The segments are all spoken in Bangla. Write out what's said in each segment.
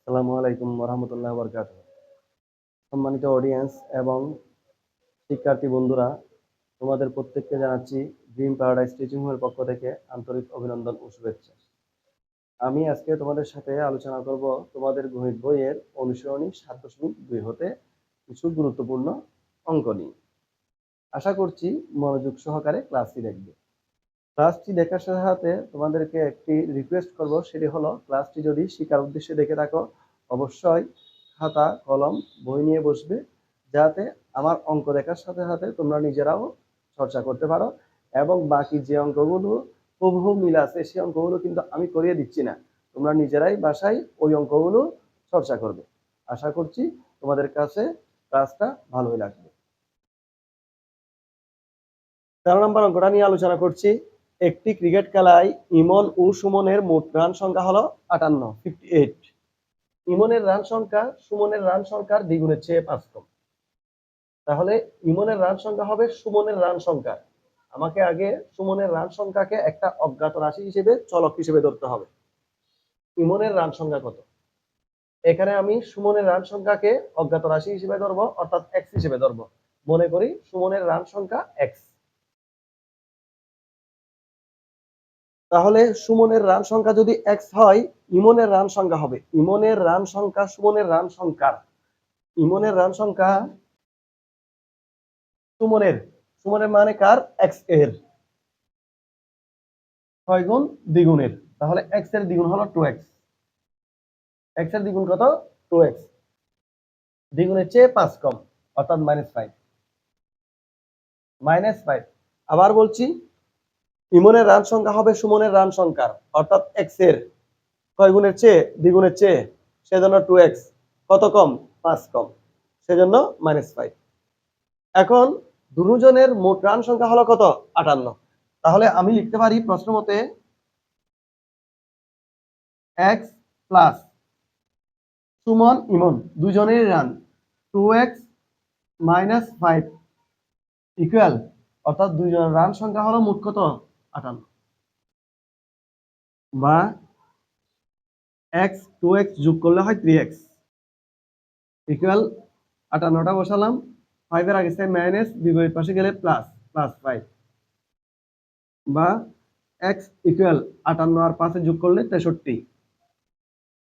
আসসালামু আলাইকুম ওয়া বারাকাতুহু। সম্মানিত অডিয়েন্স এবং শিক্ষার্থী বন্ধুরা, তোমাদের প্রত্যেককে জানাচ্ছি ড্রিম প্যারাডাইস টিচিং হোমের পক্ষ থেকে আন্তরিক অভিনন্দন ও শুভেচ্ছা। আমি আজকে তোমাদের সাথে আলোচনা করব তোমাদের গণিত বইয়ের অনুশীলনী 7.2 হতে কিছু গুরুত্বপূর্ণ অঙ্ক নিয়ে। আশা করছি মনোযোগ সহকারে ক্লাসটি দেখবে। ক্লাসটি দেখার সাথে সাথে তোমাদেরকে একটি রিকোয়েস্ট করব, সেটি হলো ক্লাসটি যদি শিক্ষার উদ্দেশ্যে দেখে থাকো অবশ্যই খাতা কলম বই নিয়ে বসবে, যাতে আমার অঙ্ক দেখার সাথে সাথে তোমরা নিজেরাও চর্চা করতে পারো। এবং বাকি যে অঙ্কগুলো হুবহু মিল আছে সেই অঙ্কগুলো কিন্তু আমি করিয়ে দিচ্ছি না, তোমরা নিজেরাই বাসায় ওই অঙ্কগুলো চর্চা করবে। আশা করছি তোমাদের কাছে ক্লাসটা ভালোই লাগবে। 13 নম্বর অঙ্কটা নিয়ে আলোচনা করছি। একটি ক্রিকেট খেলায় ইমন ও সুমনের মোট রান সংখ্যা হলো 58। ইমনের রান সংখ্যা সুমনের রান সংখ্যার দ্বিগুণের চেয়ে 5 কম। তাহলে ইমনের রান সংখ্যা হবে সুমনের রান সংখ্যা। আমাকে আগে সুমনের রান সংখ্যাকে একটা অজ্ঞাত রাশি হিসেবে চলক হিসেবে ধরতে হবে। ইমনের রান সংখ্যা কত? এখানে আমি সুমনের রান সংখ্যাকে অজ্ঞাত রাশি হিসেবে ধরবো, অর্থাৎ এক্স হিসেবে ধরবো। মনে করি সুমনের রান সংখ্যা এক্স। তাহলে সুমনের রান সংখ্যা যদি এক্স হয়, ইমনের রান সংখ্যা হবে, ইমনের রান সংখ্যা সুমনের রান সংখ্যা, ইমনের রান সংখ্যা সুমনের, সুমনের মানে কার? এক্স এর 6 গুণ দ্বিগুণের। তাহলে এক্স এর দ্বিগুণ হলো 2x। এক্স এর দ্বিগুণ কত? 2x। দ্বিগুণের চেয়ে 5 কম, অর্থাৎ -5। -5। আবার বলছি, ইমনের রান সংখ্যা হবে সুমনের রান সংখ্যার, অর্থাৎ এক্স এর কয় গুণের চেয়ে? দ্বিগুণের চেয়ে। সেজন্য 2x। কত কম? 5 কম, সেজন্য -5। এখন দুজনের মোট রান সংখ্যা হলো কত? 58। তাহলে আমি লিখতে পারি প্রশ্ন মতে x প্লাস সুমন ইমন দুজনের রান 2x - 5 ইকুয়াল, অর্থাৎ দুইজনের রান সংখ্যা হলো মোট কত? 58। বা x 2x যোগ করলে হয় 3x ইকুয়াল 58টা বসালাম, 5 এর আগে মাইনাস, বিপরীত পাশে গেলে প্লাস, +5। বা x ইকুয়াল 58 আর 5 যোগ করলে 63।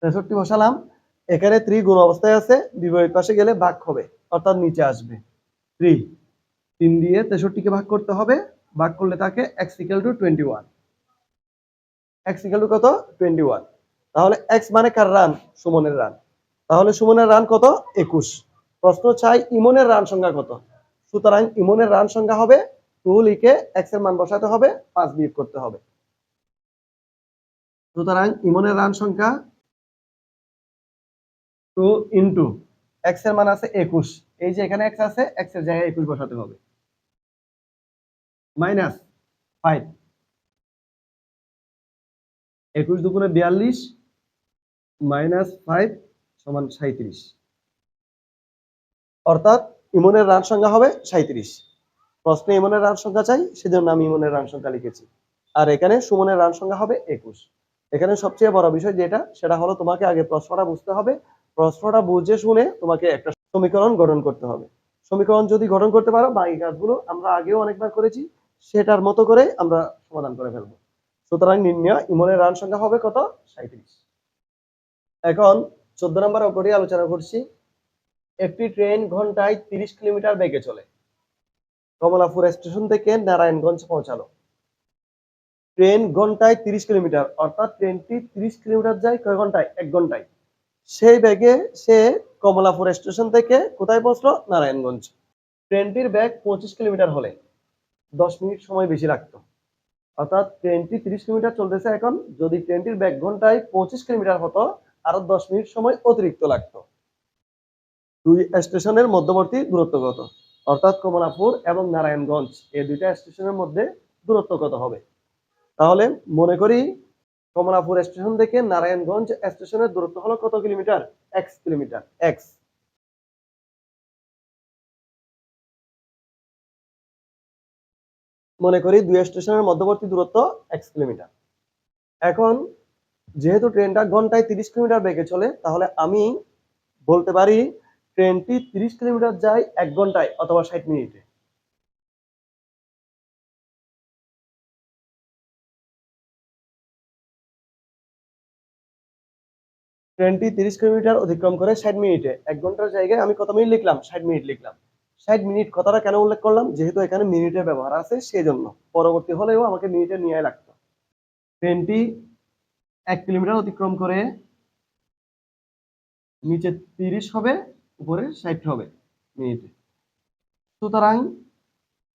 63 বসালাম, এখানে 3 গুণ অবস্থায় আছে, বিপরীত পাশে গেলে ভাগ হবে, অর্থাৎ নিচে আসবে 3। 3 দিয়ে 63 কে ভাগ করতে হবে, ভাগ করলে থাকে x equal to 21। x equal to কত? 21। তাহলে x মানে কার রান? সুমনের রান। তাহলে সুমনের রান কত? 21। প্রশ্ন চাই ইমনের রান সংখ্যা কত? সুতরাং ইমনের রান সংখ্যা হবে 2 লিখে x এর মান বসাতে হবে, 5 বিয়োগ করতে হবে। সুতরাং ইমনের রান সংখ্যা 2 ইনটু x এর মান আছে 21, এই যে এখানে x আছে, x এর জায়গায় 21 বসাতে হবে, -5। 21 দুগুণে 42, -5 সমান 37। অর্থাৎ ইমনের রান সংখ্যা হবে 37। প্রশ্নে ইমনের রান সংখ্যা চাই, সেজন্য আমি ইমনের রান সংখ্যা লিখেছি। আর এখানে সুমনের রান সংখ্যা হবে 21। এখানে সবচেয়ে বড় বিষয় যেটা, সেটা হলো তোমাকে আগে প্রশ্নটা বুঝতে হবে। প্রশ্নটা বুঝে শুনে তোমাকে একটা সমীকরণ গঠন করতে হবে। সমীকরণ যদি গঠন করতে পারো, বাকি কাজগুলো আমরা আগেও অনেকবার করেছি, সেটার মতো করে আমরা সমাধান করে ফেলবো। সুতরাং নির্ণয় ইমনের রান সংখ্যা হবে কত? 37। এখন 14 নম্বর অঙ্কটি আলোচনা করছি। একটি ট্রেন ঘন্টায় 30 কিলোমিটার বেগে চলে কমলাপুর স্টেশন থেকে নারায়ণগঞ্জ পৌঁছালো। ট্রেন ঘন্টায় 30 কিলোমিটার, অর্থাৎ ট্রেনটি 30 কিলোমিটার যায় কয় ঘন্টায়? 1 ঘন্টায়। সেই বেগে সে কমলাপুর স্টেশন থেকে কোথায় পৌঁছলো? নারায়ণগঞ্জ। ট্রেনটির বেগ 25 কিলোমিটার হলে 10 মিনিট সময় বেশি লাগতো। অর্থাৎ ট্রেনটি 30 কিলোমিটার চলতেছে এখন, যদি ট্রেনটির বেগ ঘন্টায় 25 কিলোমিটার হতো, আরো 10 মিনিট সময় অতিরিক্ত লাগতো। দুই স্টেশনের মধ্যবর্তী দূরত্ব কত? অর্থাৎ কমলাপুর এবং নারায়ণগঞ্জ এই দুইটা স্টেশনের মধ্যে দূরত্ব কত হবে? তাহলে মনে করি কমলাপুর স্টেশন থেকে নারায়ণগঞ্জ স্টেশনের দূরত্ব হলো কত কিলোমিটার? x kilometre. x মনে করি দুই স্টেশনের মধ্যবর্তী দূরত্ব x কিলোমিটার। এখন যেহেতু ট্রেনটা ঘন্টায় 30 কিলোমিটার বেগে চলে, তাহলে আমি বলতে পারি ট্রেনটি 30 কিলোমিটার যায় 1 ঘন্টায় অথবা 60 মিনিটে। ট্রেনটি 30 কিলোমিটার অতিক্রম করে 60 মিনিটে। 1 ঘন্টার জায়গায় আমি কত মিনিট লিখলাম? 60 মিনিট লিখলাম। 60 মিনিট কথাটা কেন উল্লেখ করলাম? যেহেতু এখানে মিনিটের ব্যবহার আছে সেজন্য। পরবর্তী হলেও আমাকে মিনিটে নেওয়াই লাগতো। ট্রেনটি 1 কিলোমিটার অতিক্রম করে নিচে 30 হবে, উপরে 60 হবে মিনিটে। সুতরাং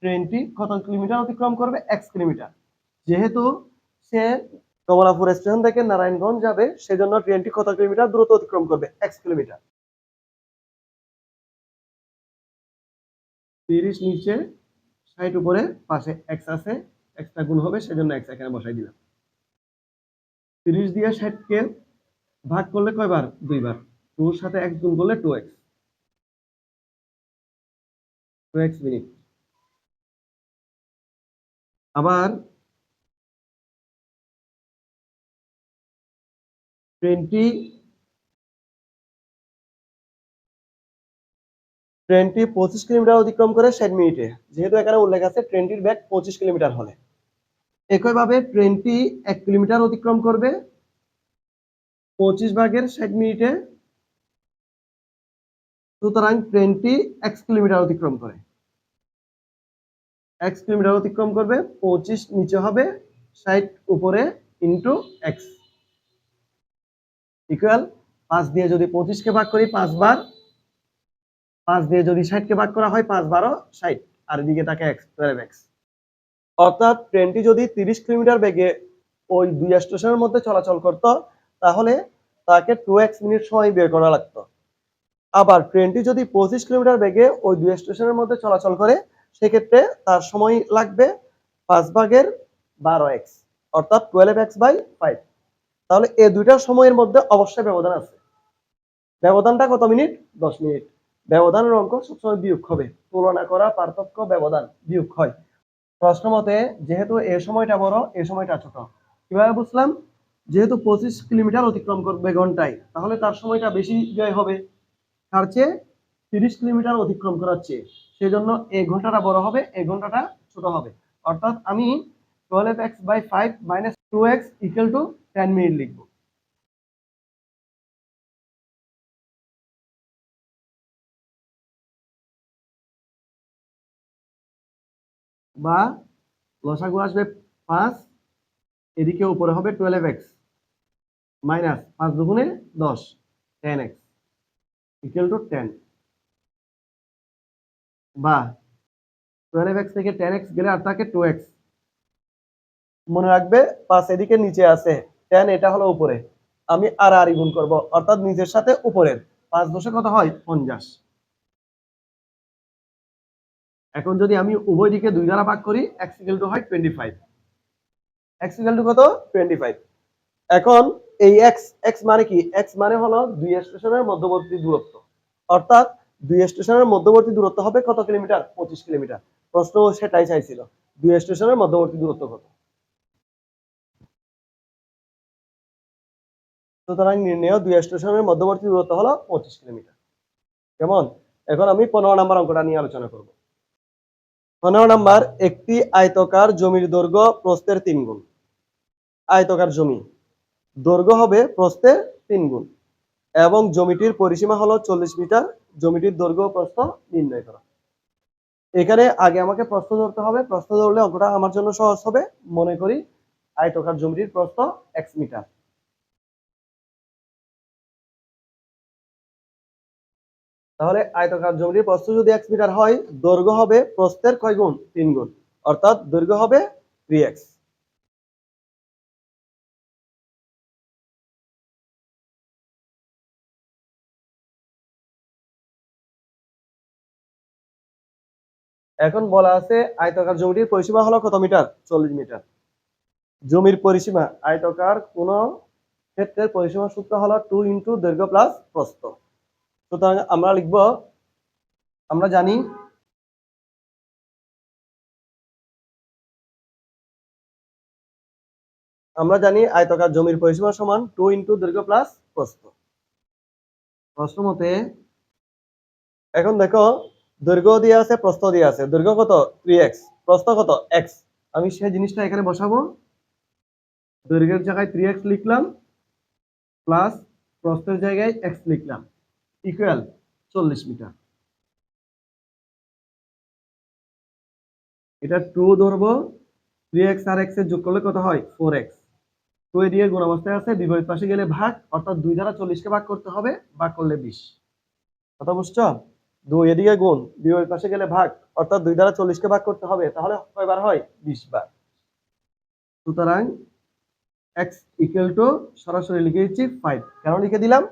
ট্রেনটি কত কিলোমিটার অতিক্রম করবে? x kilometre. যেহেতু সে কমলাপুর স্টেশন থেকে নারায়ণগঞ্জ যাবে, সেজন্য ট্রেনটি কত কিলোমিটার দূরত্ব অতিক্রম করবে? x kilometre. 30 নিচে 60 উপরে, পাশে x আছে, x টা গুণ হবে সেজন্য x এখানে বসাই দিলাম। 30 দিয়ে 60 কে ভাগ করলে কয়বার? দুইবার। 2 এর সাথে x গুণ করলে 2x। 2x minute. আবার ট্রেনটি 25 কিলোমিটার অতিক্রম করে 60 মিনিটে। যেহেতু এখানে উল্লেখ আছে ট্রেনটির বেগ 25 কিলোমিটার হলে। একইভাবে ট্রেনটি 1 কিলোমিটার অতিক্রম করবে 25 ভাগের 60 মিনিটে। সুতরাং ট্রেনটি x কিলোমিটার অতিক্রম করে। x কিলোমিটার অতিক্রম করবে, 25 নিচে হবে, 60 উপরে ইন্টু x ইকুয়াল 5 দিয়ে যদি 25 কে ভাগ করি 5 বার, 5 দিয়ে যদি 60 কে ভাগ করা হয় 5 12 60, আর এদিকে থাকে x, 12x। অর্থাৎ ট্রেনটি যদি 30 কিলোমিটার বেগে ওই দুই স্টেশনের মধ্যে চলাচল করত, তাহলে তাকে 2x মিনিট সময় বের করা লাগতো। আবার ট্রেনটি যদি 25 কিলোমিটার বেগে ওই দুই স্টেশনের মধ্যে চলাচল করে, সেক্ষেত্রে তার সময় লাগবে 5 ভাগের 12x, অর্থাৎ 12x/5। তাহলে এই দুইটার সময়ের মধ্যে অবশ্যই ব্যবধান আছে। ব্যবধানটা কত মিনিট? 10 মিনিট। ব্যবধানের অঙ্ক সবসময় বিয়োগ হবে। তুলনা করা, পার্থক্য, ব্যবধান বিয়োগ হয়। প্রশ্ন মতে যেহেতু এ সময়টা বড়, এ সময়টা ছোট। কিভাবে বুঝলাম? যেহেতু 25 কিলোমিটার অতিক্রম করবে ঘন্টায়, তাহলে তার সময়টা বেশি ব্যয় হবে তার চেয়ে 30 কিলোমিটার অতিক্রম করার চেয়ে। সেজন্য এই ঘন্টাটা বড় হবে, এই ঘন্টাটা ছোট হবে। অর্থাৎ আমি 12x/5 minus 2x equal to 10 minute লিখব। বা লসাগু আসবে 5, এদিকে উপরে হবে 12x মাইনাস 5 দুগুণে 10, 10x ইকুয়াল টু 10। বা 12x থেকে 10x গেলে আর থাকে 2x। মনে রাখবে 5 এদিকে নিচে আছে, 10 এটা হলো উপরে। আমি আর গুণ করব, অর্থাৎ নিচের সাথে উপরের। 5 দশে কত হয়? 50। এখন যদি আমি উভয় দিকে 2 দ্বারা ভাগ করি, x ইকুয়াল টু হয় 25। x ইকুয়াল টু কত? 25। এখন এই x, x মানে কি? x মানে হলো দুই স্টেশনের মধ্যবর্তী দূরত্ব। অর্থাৎ দুই স্টেশনের মধ্যবর্তী দূরত্ব হবে কত কিলোমিটার? 25 কিলোমিটার। প্রশ্ন সেটাই চাইছিল, দুই স্টেশনের মধ্যবর্তী দূরত্ব কত। সুতরাং নির্ণেয় দুই স্টেশনের মধ্যবর্তী দূরত্ব হলো 25 কিলোমিটার। কেমন? এখন আমি 15 নম্বর অঙ্কটা নিয়ে আলোচনা করব। 15 নম্বর, একটি আয়তকার জমির দৈর্ঘ্য প্রস্থের 3 গুণ। আয়তকার জমি, দৈর্ঘ্য হবে প্রস্থের 3 গুণ এবং জমিটির পরিসীমা হলো 40 মিটার। জমিটির দৈর্ঘ্য প্রস্থ নির্ণয় করা। এখানে আগে আমাকে প্রস্থ ধরতে হবে। প্রস্থ ধরলে অঙ্কটা আমার জন্য সহজ হবে। মনে করি আয়তকার জমিটির প্রস্থ x মিটার। তাহলে আয়তকার জমিটির প্রস্থ যদি x মিটার হয়, দৈর্ঘ্য হবে প্রস্থের কয় গুণ? 3 গুণ, অর্থাৎ দৈর্ঘ্য হবে 3x। এখন বলা আছে আয়তকার জমিটির পরিসীমা হলো কত মিটার? 40 মিটার। জমির পরিসীমা, আয়তকার কোন ক্ষেত্রের পরিসীমা সূত্র হলো 2 ইন্টু দৈর্ঘ্য প্লাস প্রস্থ। সুতরাং আমরা লিখব, আমরা জানি আমরা জানি আয়তাকার জমির পরিসীমা সমান 2 ইন্টু দৈর্ঘ্য প্লাস প্রস্থ। প্রশ্ন মতে এখন দেখো দৈর্ঘ্য দিয়ে আছে, প্রস্থ দিয়ে আছে। দৈর্ঘ্য কত 3x, প্রস্থ কত x। আমি সেই জিনিসটা এখানে বসাবো। দৈর্ঘ্যের জায়গায় 3x লিখলাম প্লাস প্রস্থের জায়গায় x লিখলাম ইকুয়াল 40 মিটার। এটা 2 ধরবো, 3x আর x এর যোগ করলে কত হয় 4x। 2 এদিকে গুণ অবস্থায় আছে, বিপরীত পাশে গেলে ভাগ, অর্থাৎ 2 দ্বারা 40 কে ভাগ করতে হবে, ভাগ করলে 20। কথা বুঝছো? 2 এদিকে গুণ, বিপরীত পাশে গেলে ভাগ, অর্থাৎ 2 দ্বারা 40 কে ভাগ করতে হবে, তাহলে কয়বার হয় 20 বার। সুতরাং x ইকুয়াল টু সরাসরি লিখে দিচ্ছি 5। কেন লিখে দিলাম?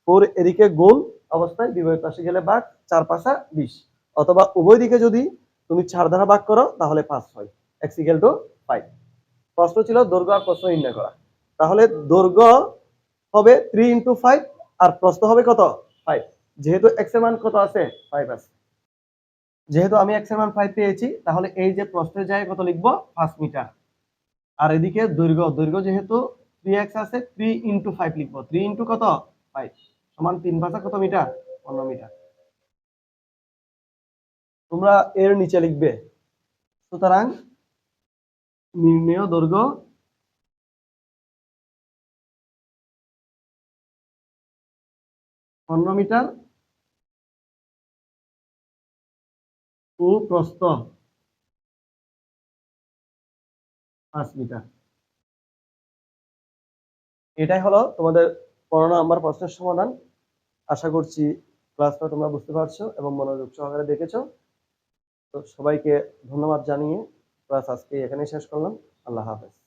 4 এদিকে গুণ অবস্থায়, বিপরীত পাশে গেলে ভাগ, 4 5 20, অথবা উভয় দিকে যদি তুমি 4 দ্বারা ভাগ করো তাহলে 5 হয়। x equal to 5। প্রশ্ন ছিল দৈর্ঘ্য আর প্রস্থ নির্ণয় করা। তাহলে দৈর্ঘ্য হবে 3 ইন্টু 5 আর প্রস্থ হবে কত 5। যেহেতু x এর মান কত আছে 5 আছে, যেহেতু আমি x এর মান 5 পেয়েছি, তাহলে এই যে প্রস্থের জায়গায় কত লিখবো 5 মিটার। আর এদিকে দৈর্ঘ্য যেহেতু 3x আছে, 3 ইন্টু 5 লিখবো। 3 ইন্টু কত 5 সমান 3 5 কত মিটার 15 মিটার। তোমরা এর নিচে লিখবে। সুতরাং নির্ণেয় দৈর্ঘ্য মিটার ও প্রস্থ 5 মিটার। এটাই হলো তোমাদের 15 নম্বর প্রশ্নের সমাধান। আশা করছি ক্লাসটা তোমরা বুঝতে পারছো এবং মনোযোগ সহকারে দেখেছো। তো সবাইকে ধন্যবাদ জানিয়ে ক্লাস আজকে এখানেই শেষ করলাম। আল্লাহ হাফেজ।